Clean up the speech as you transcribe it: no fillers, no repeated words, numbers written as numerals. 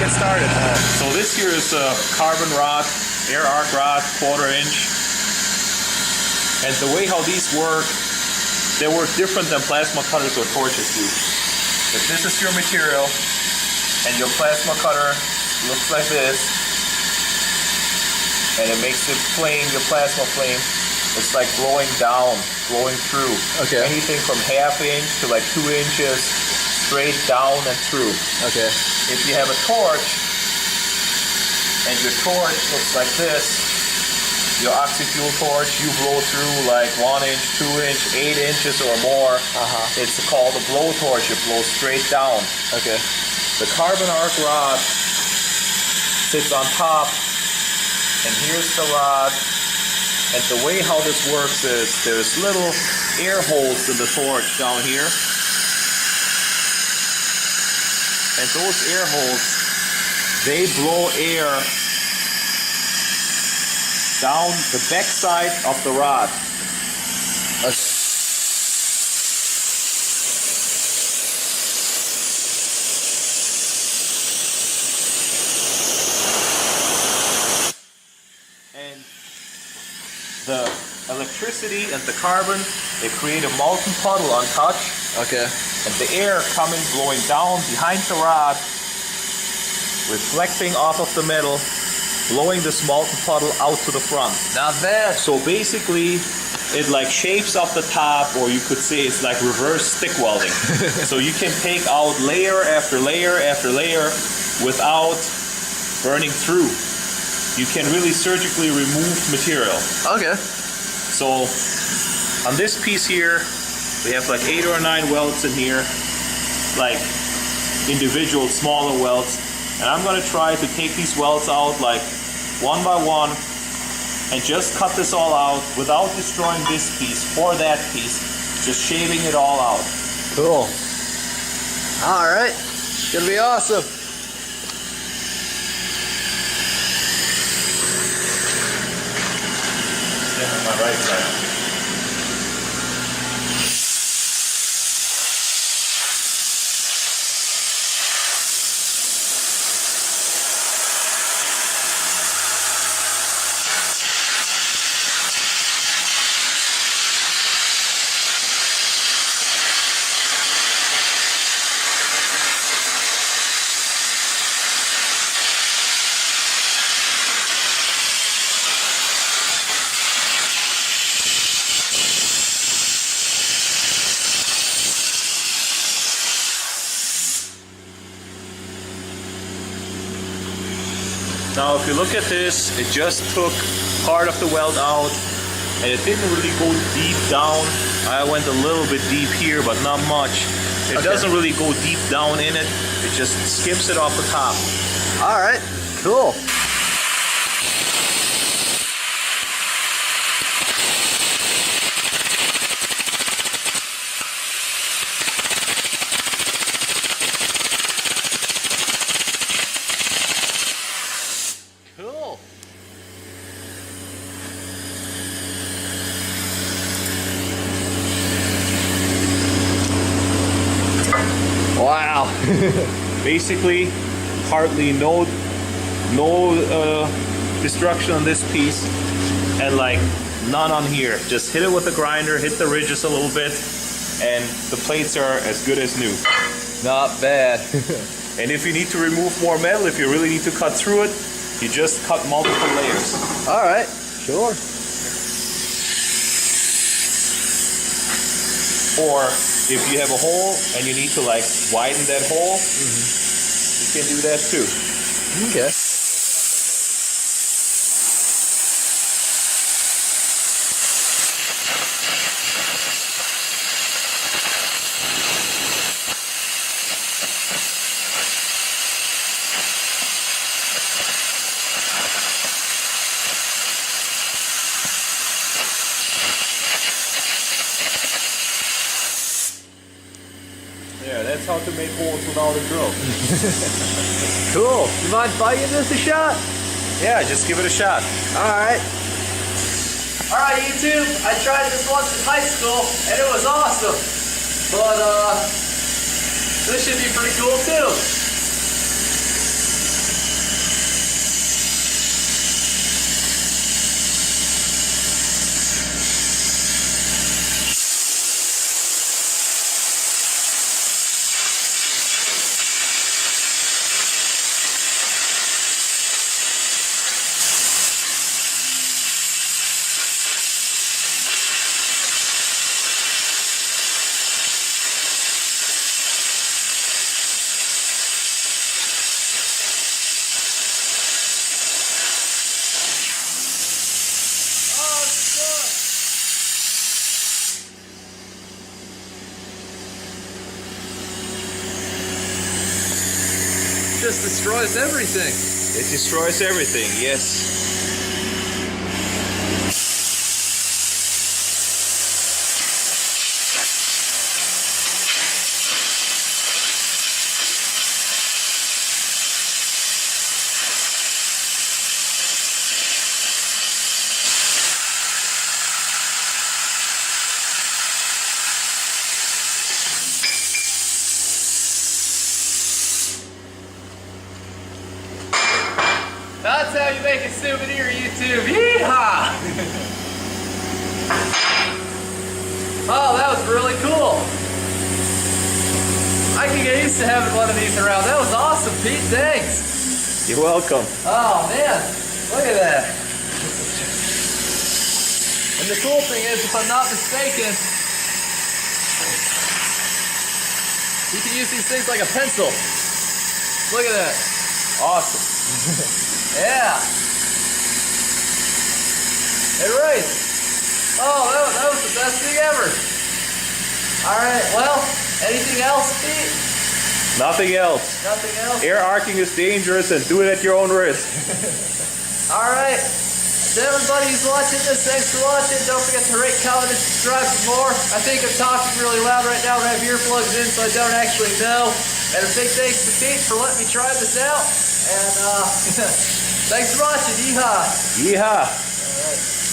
get started. So this here is a carbon rod, air arc rod, 1/4 inch. And the way how these work, they work different than plasma cutters or torches do. If this is your material and your plasma cutter looks like this, and it makes the flame, your plasma flame, it's like blowing down, blowing through. Okay. Anything from 1/2 inch to like 2 inches, straight down and through. Okay. If you have a torch, and your torch looks like this, your oxy-fuel torch, you blow through like 1 inch, 2 inch, 8 inches or more. It's called a blow torch. It blows straight down. Okay. The carbon arc rod sits on top, and here's the rod. And the way how this works is there's little air holes in the torch down here. And those air holes, they blow air down the back side of the rod. Okay. And the electricity and the carbon, they create a molten puddle on touch. Okay. And the air coming, blowing down behind the rod, reflecting off of the metal, blowing this molten puddle out to the front. Not bad. So basically, it like shapes off the top, or you could say it's like reverse stick welding. So you can take out layer after layer after layer without burning through. You can really surgically remove material. Okay. So on this piece here, we have like 8 or 9 welds in here, like individual smaller welds. And I'm gonna try to take these welds out like one by one and just cut this all out without destroying this piece or that piece, just shaving it all out. Cool. All right. Gonna be awesome. Stand on my right side. Now if you look at this, it just took part of the weld out and it didn't really go deep down. I went a little bit deep here, but not much. It doesn't really go deep down in it. It just skips it off the top. All right, cool. Cool. Wow. Basically, hardly no destruction on this piece, and like none on here. Just hit it with the grinder, hit the ridges a little bit, and the plates are as good as new. Not bad. And if you need to remove more metal, if you really need to cut through it, you just cut multiple layers. All right, sure. Or if you have a hole and you need to like widen that hole, you can do that too. Okay. Yeah, that's how to make holes without a drill. Cool. You mind if I give this a shot? Yeah, just give it a shot. Alright. Alright, YouTube. I tried this once in high school and it was awesome. But this should be pretty cool too. just destroys everything. It destroys everything, yes. That's how you make a souvenir, YouTube. Yeehaw! Oh, that was really cool. I can get used to having one of these around. That was awesome, Pete. Thanks. You're welcome. Oh, man. Look at that. And the cool thing is, if I'm not mistaken, you can use these things like a pencil. Look at that. Awesome. Yeah. It right. Oh, that was the best thing ever. All right. Well, anything else, Pete? Nothing else. Nothing else? Air arcing is dangerous and do it at your own risk. All right. To everybody who's watching this, thanks for watching. Don't forget to rate, comment, and subscribe for more. I think I'm talking really loud right now. I have earplugs in, so I don't actually know. And a big thanks to Pete for letting me try this out. And thanks for watching. Yeehaw. Yeehaw.